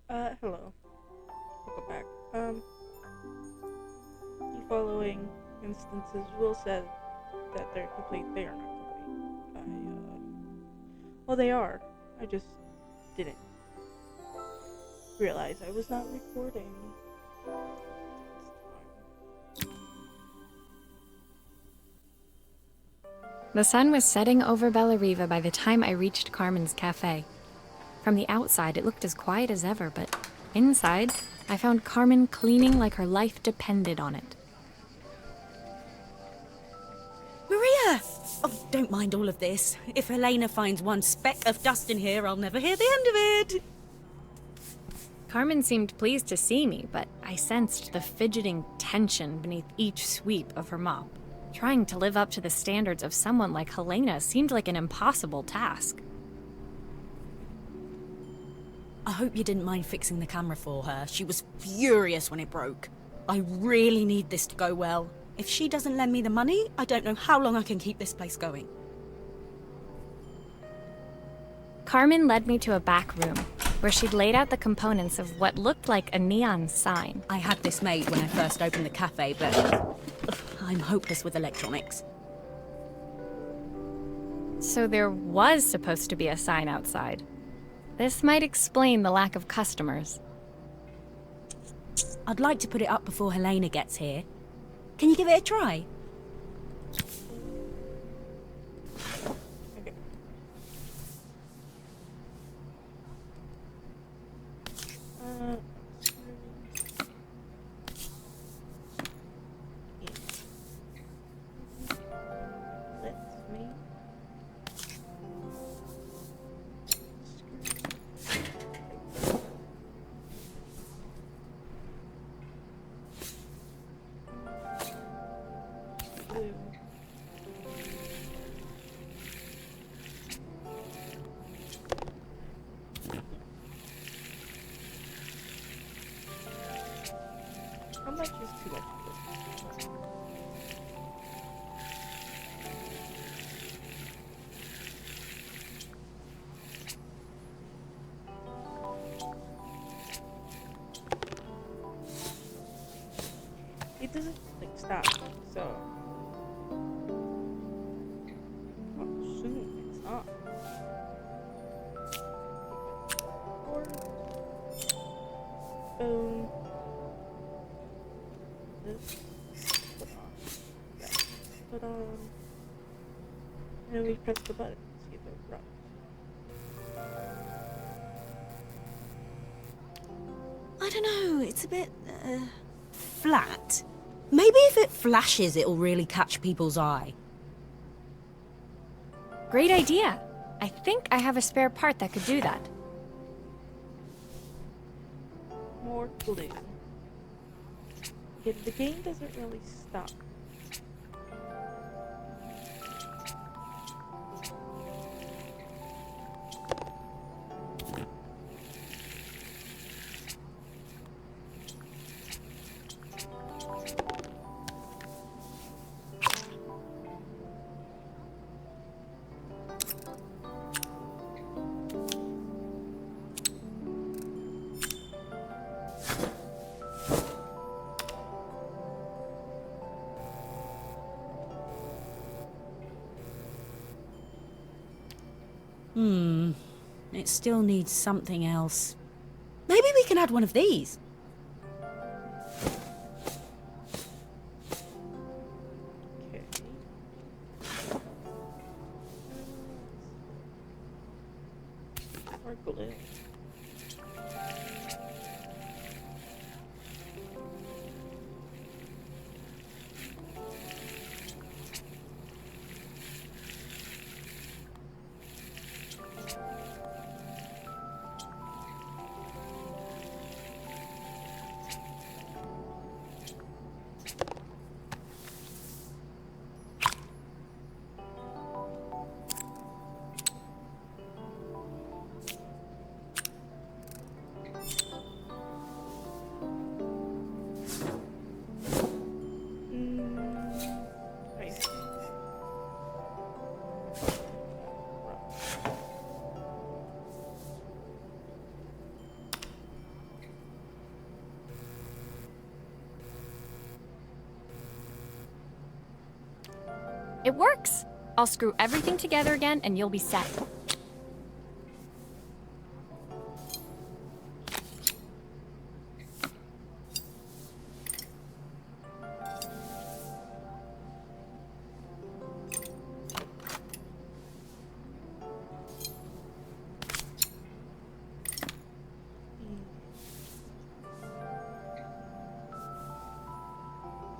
Hello. Welcome back. The following instances will say that they're complete. They are not complete. Well, they are. I just didn't realize I was not recording. The sun was setting over Bellariva by the time I reached Carmen's cafe. From the outside, it looked as quiet as ever, but inside, I found Carmen cleaning like her life depended on it. Maria! Oh, don't mind all of this. If Helena finds one speck of dust in here, I'll never hear the end of it. Carmen seemed pleased to see me, but I sensed the fidgeting tension beneath each sweep of her mop. Trying to live up to the standards of someone like Helena seemed like an impossible task. I hope you didn't mind fixing the camera for her. She was furious when it broke. I really need this to go well. If she doesn't lend me the money, I don't know how long I can keep this place going. Carmen led me to a back room, where she'd laid out the components of what looked like a neon sign. I had this made when I first opened the cafe, but I'm hopeless with electronics. So there was supposed to be a sign outside. This might explain the lack of customers. I'd like to put it up before Helena gets here. Can you give it a try? Okay. Uh, Let me. Blue. How much is too much of this? It doesn't like stop, so I'll assume it's on. Or boom. This put on. That put on. And we press the button. See if it runs. I don't know, it's a bit, flat. Maybe if it flashes, it'll really catch people's eye. Great idea! I think I have a spare part that could do that. More glue. Yeah, the game doesn't really stop. It still needs something else. Maybe we can add one of these. Okay. More glue. It works! I'll screw everything together again and you'll be set.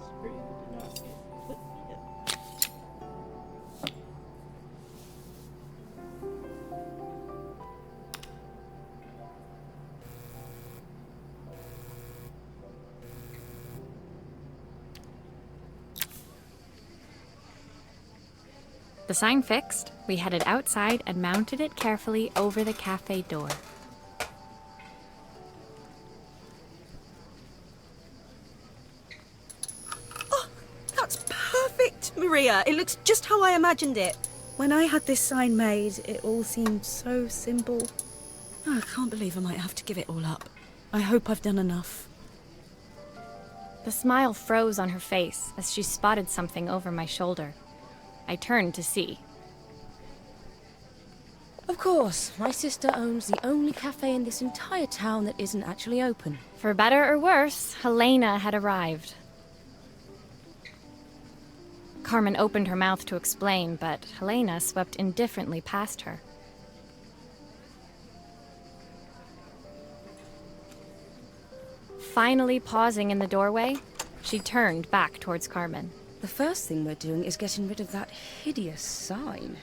Screw did not get put together. The sign fixed, we headed outside and mounted it carefully over the cafe door. Oh, that's perfect, Maria. It looks just how I imagined it. When I had this sign made, it all seemed so simple. Oh, I can't believe I might have to give it all up. I hope I've done enough. The smile froze on her face as she spotted something over my shoulder. I turned to see. Of course, my sister owns the only cafe in this entire town that isn't actually open. For better or worse, Helena had arrived. Carmen opened her mouth to explain, but Helena swept indifferently past her. Finally pausing in the doorway, she turned back towards Carmen. The first thing we're doing is getting rid of that hideous sign.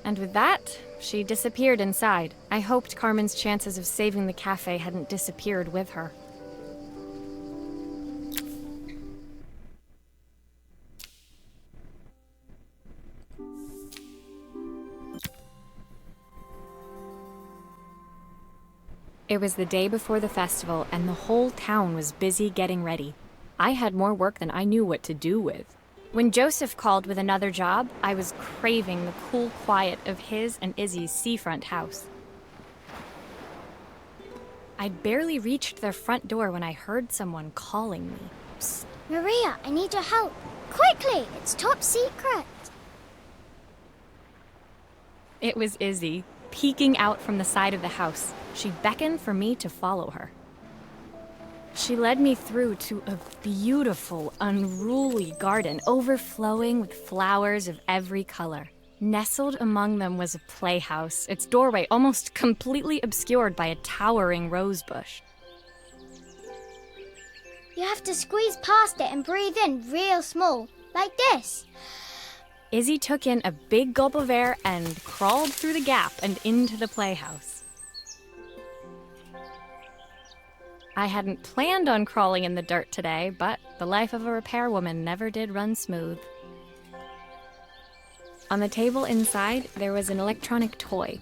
And with that, she disappeared inside. I hoped Carmen's chances of saving the cafe hadn't disappeared with her. It was the day before the festival, and the whole town was busy getting ready. I had more work than I knew what to do with. When Joseph called with another job, I was craving the cool quiet of his and Izzy's seafront house. I'd barely reached their front door when I heard someone calling me. Psst. Maria, I need your help. Quickly, it's top secret. It was Izzy, peeking out from the side of the house. She beckoned for me to follow her. She led me through to a beautiful, unruly garden overflowing with flowers of every color. Nestled among them was a playhouse, its doorway almost completely obscured by a towering rose bush. You have to squeeze past it and breathe in real small, like this. Izzy took in a big gulp of air and crawled through the gap and into the playhouse. I hadn't planned on crawling in the dirt today, but the life of a repairwoman never did run smooth. On the table inside, there was an electronic toy.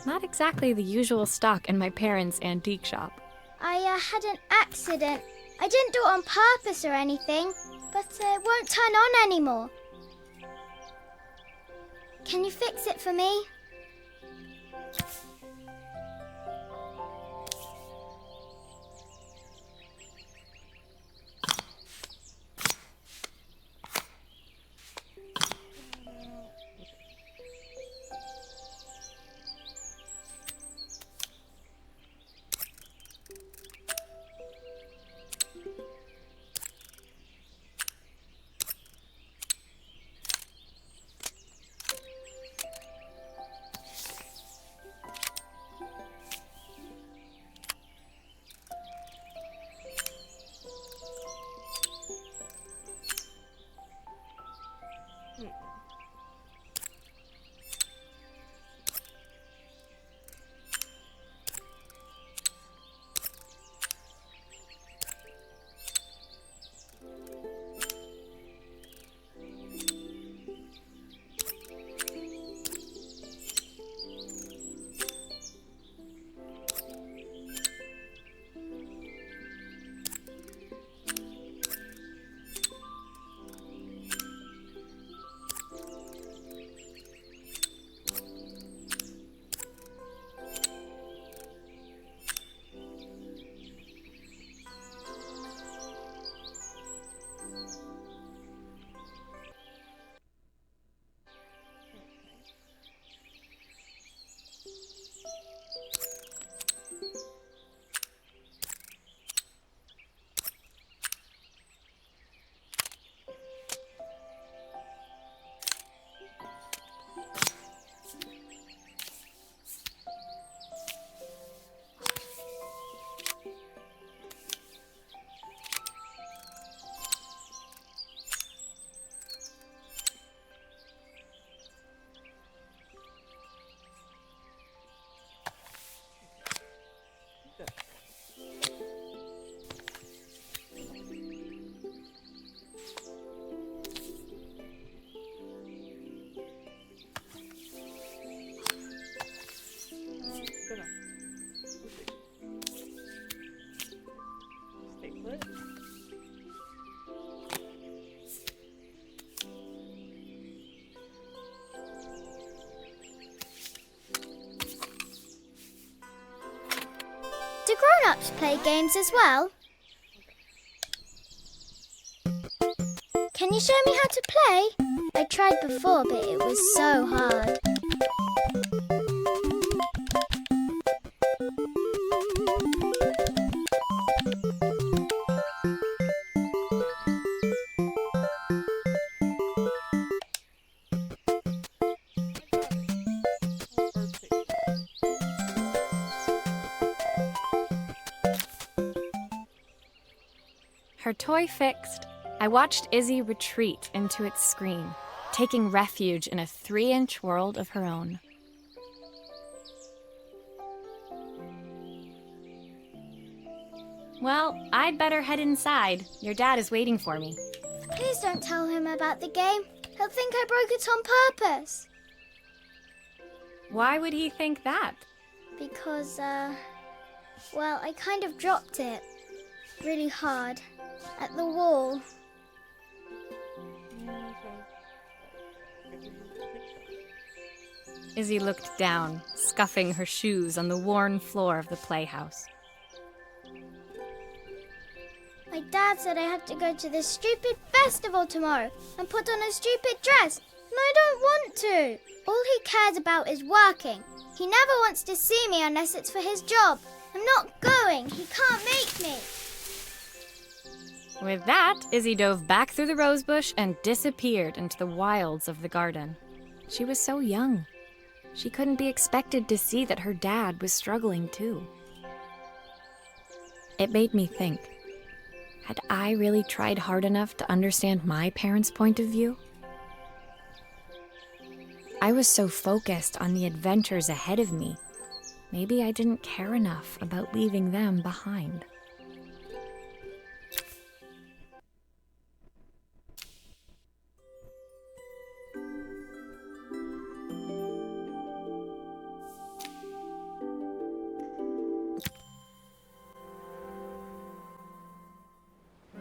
Not exactly the usual stock in my parents' antique shop. I had an accident. I didn't do it on purpose or anything, but it won't turn on anymore. Can you fix it for me? Gonna. Stay put. Do grown-ups play games as well? Can you show me how to play? I tried before, but it was so hard. Her toy fixed, I watched Izzy retreat into its screen, taking refuge in a 3-inch world of her own. Well, I'd better head inside. Your dad is waiting for me. Please don't tell him about the game. He'll think I broke it on purpose. Why would he think that? Because, well, I kind of dropped it. Really hard. At the wall. Izzy looked down, scuffing her shoes on the worn floor of the playhouse. My dad said I have to go to this stupid festival tomorrow and put on a stupid dress. And I don't want to. All he cares about is working. He never wants to see me unless it's for his job. I'm not going. He can't make me. With that, Izzy dove back through the rosebush and disappeared into the wilds of the garden. She was so young. She couldn't be expected to see that her dad was struggling too. It made me think, had I really tried hard enough to understand my parents' point of view? I was so focused on the adventures ahead of me. Maybe I didn't care enough about leaving them behind.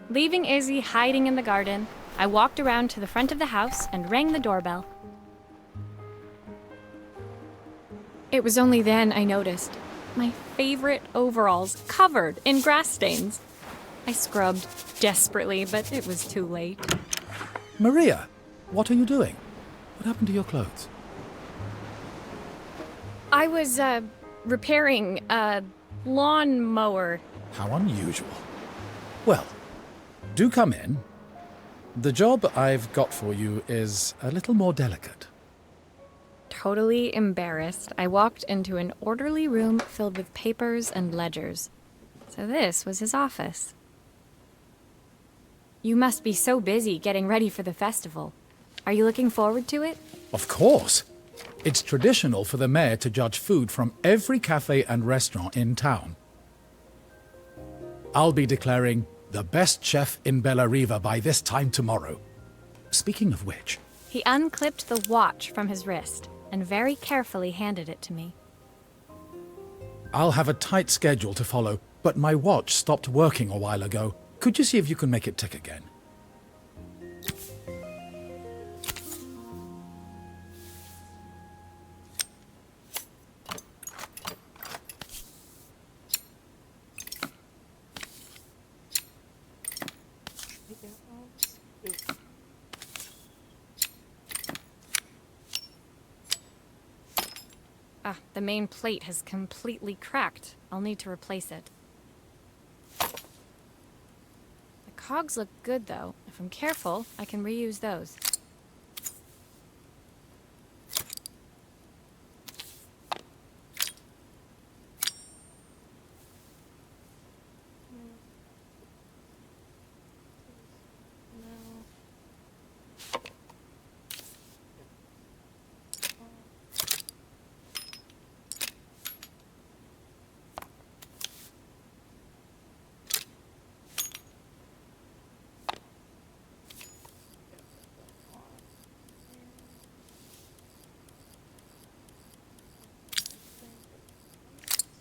Leaving Izzy hiding in the garden, I walked around to the front of the house and rang the doorbell. It was only then I noticed my favorite overalls covered in grass stains. I scrubbed desperately, but it was too late. Maria, what are you doing? What happened to your clothes? I was, repairing a lawnmower. How unusual. Well, do come in. The job I've got for you is a little more delicate. Totally embarrassed, I walked into an orderly room filled with papers and ledgers. So this was his office. You must be so busy getting ready for the festival. Are you looking forward to it? Of course. It's traditional for the mayor to judge food from every cafe and restaurant in town. I'll be declaring the best chef in Bella Riva by this time tomorrow. Speaking of which... He unclipped the watch from his wrist and very carefully handed it to me. I'll have a tight schedule to follow, but my watch stopped working a while ago. Could you see if you can make it tick again? Ah, the main plate has completely cracked. I'll need to replace it. The cogs look good, though. If I'm careful, I can reuse those.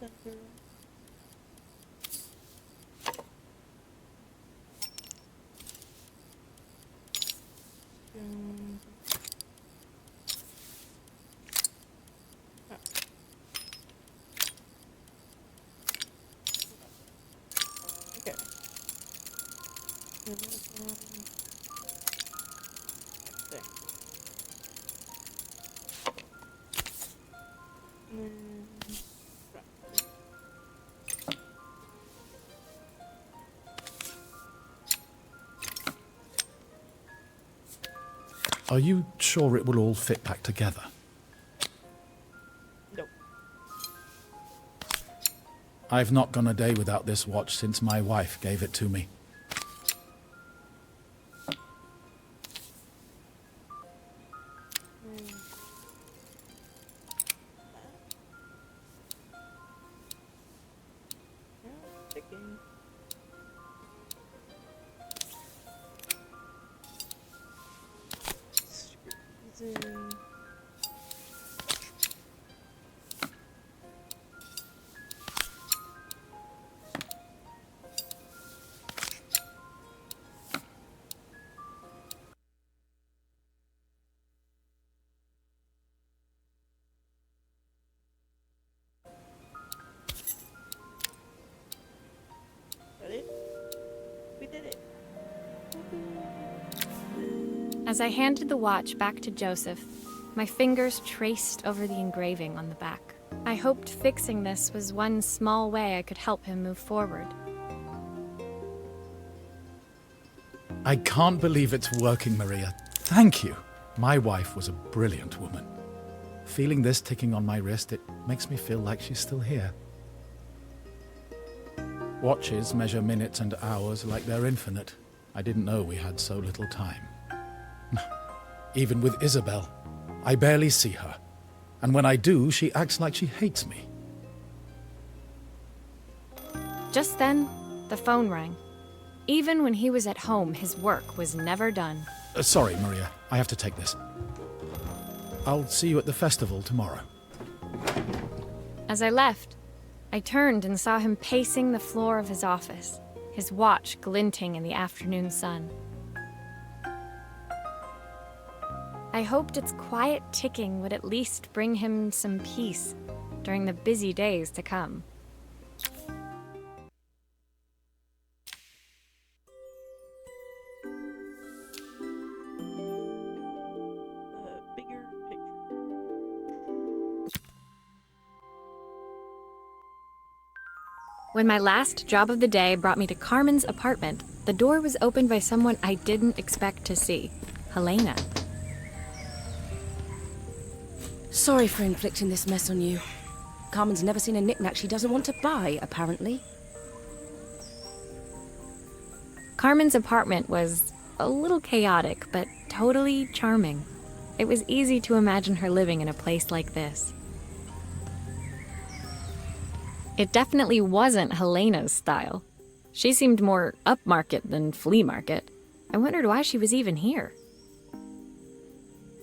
Center. Um, ah. Okay. And this one. There. And then, right. Are you sure it will all fit back together? Nope. I've not gone a day without this watch since my wife gave it to me. Ticking. Screws in. Got it? We did it. As I handed the watch back to Joseph, my fingers traced over the engraving on the back. I hoped fixing this was one small way I could help him move forward. I can't believe it's working, Maria. Thank you. My wife was a brilliant woman. Feeling this ticking on my wrist, it makes me feel like she's still here. Watches measure minutes and hours like they're infinite. I didn't know we had so little time. Even with Isabel, I barely see her. And when I do, she acts like she hates me. Just then, the phone rang. Even when he was at home, his work was never done. Sorry, Maria. I have to take this. I'll see you at the festival tomorrow. As I left, I turned and saw him pacing the floor of his office, his watch glinting in the afternoon sun. I hoped its quiet ticking would at least bring him some peace during the busy days to come. Bigger picture. When my last job of the day brought me to Carmen's apartment, the door was opened by someone I didn't expect to see, Helena. Sorry for inflicting this mess on you. Carmen's never seen a knick-knack she doesn't want to buy, apparently. Carmen's apartment was a little chaotic, but totally charming. It was easy to imagine her living in a place like this. It definitely wasn't Helena's style. She seemed more upmarket than flea market. I wondered why she was even here.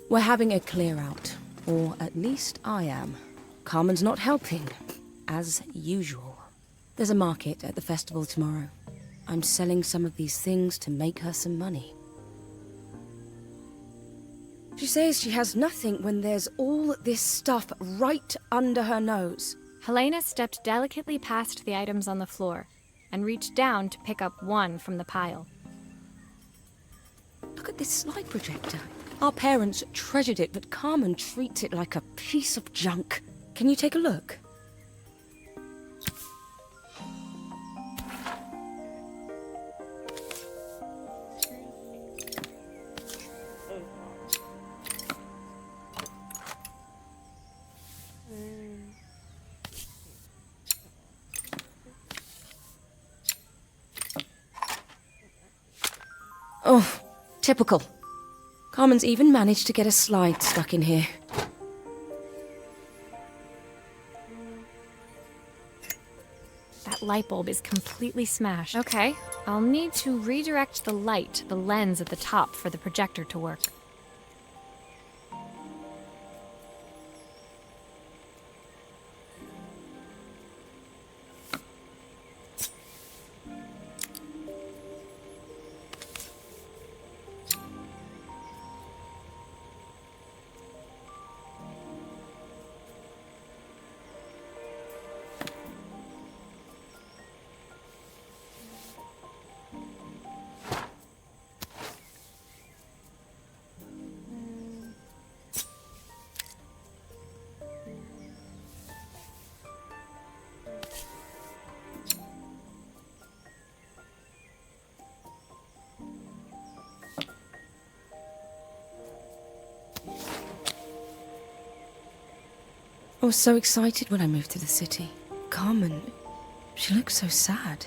We're having a clear-out. Or at least I am. Carmen's not helping, as usual. There's a market at the festival tomorrow. I'm selling some of these things to make her some money. She says she has nothing when there's all this stuff right under her nose. Helena stepped delicately past the items on the floor and reached down to pick up one from the pile. Look at this slide projector. Our parents treasured it, but Carmen treats it like a piece of junk. Can you take a look? Oh, typical. Carmen's even managed to get a slide stuck in here. That light bulb is completely smashed. Okay, I'll need to redirect the light to the lens at the top for the projector to work. I was so excited when I moved to the city. Carmen, she looks so sad.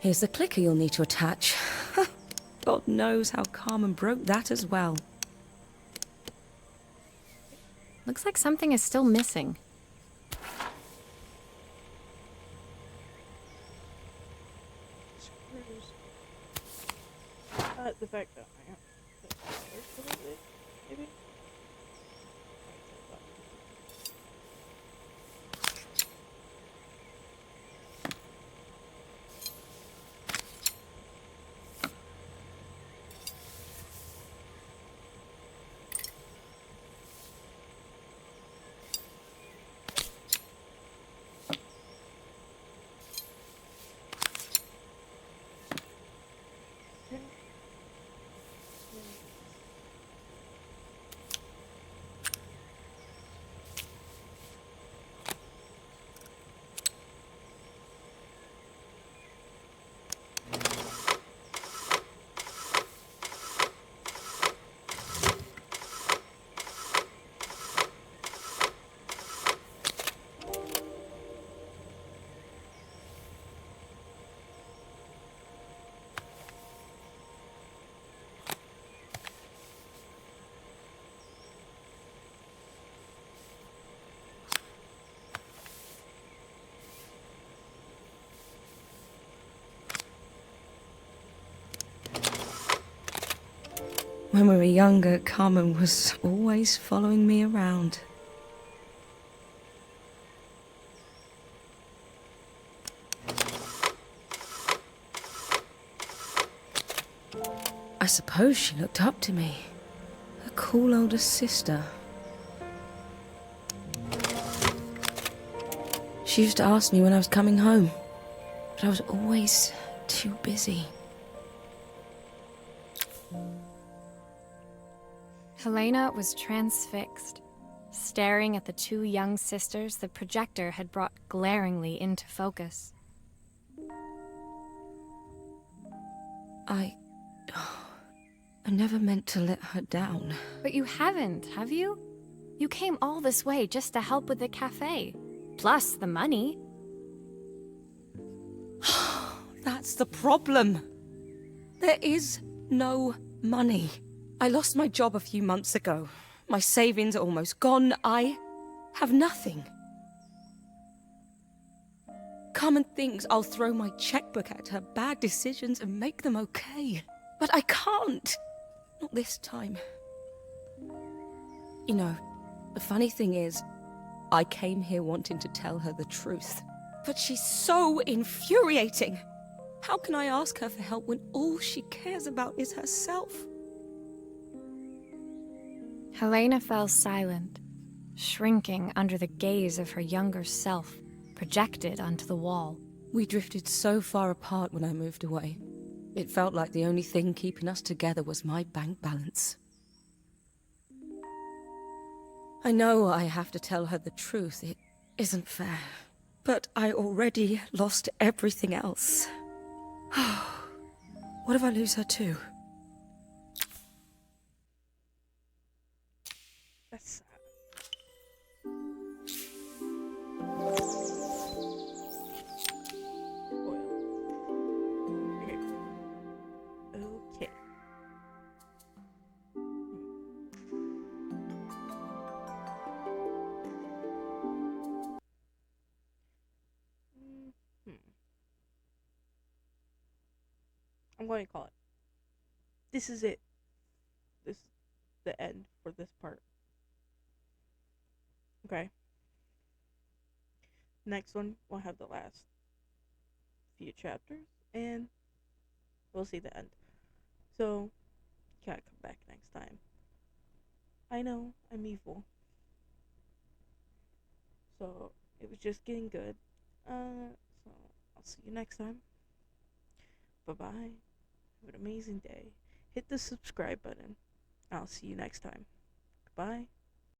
Here's the clicker you'll need to attach. God knows how Carmen broke that as well. Looks like something is still missing. Screws. The fact that I have the colors a little bit, maybe? When we were younger, Carmen was always following me around. I suppose she looked up to me. A cool older sister. She used to ask me when I was coming home, but I was always too busy. Helena was transfixed, staring at the two young sisters the projector had brought glaringly into focus. I never meant to let her down. But you haven't, have you? You came all this way just to help with the cafe. Plus the money. That's the problem. There is no money. I lost my job a few months ago. My savings are almost gone. I have nothing. Carmen thinks I'll throw my checkbook at her bad decisions and make them okay. But I can't. Not this time. You know, the funny thing is, I came here wanting to tell her the truth. But she's so infuriating. How can I ask her for help when all she cares about is herself? Helena fell silent, shrinking under the gaze of her younger self, projected onto the wall. We drifted so far apart when I moved away. It felt like the only thing keeping us together was my bank balance. I know I have to tell her the truth. It isn't fair. But I already lost everything else. What if I lose her too? That's sad. Oil. Okay. I'm going to call it. This is it. This is the end for this part. Okay. Next one, we'll have the last few chapters, and we'll see the end. So, gotta come back next time. I know, I'm evil. So, it was just getting good. So, I'll see you next time. Bye-bye. Have an amazing day. Hit the subscribe button. I'll see you next time. Goodbye.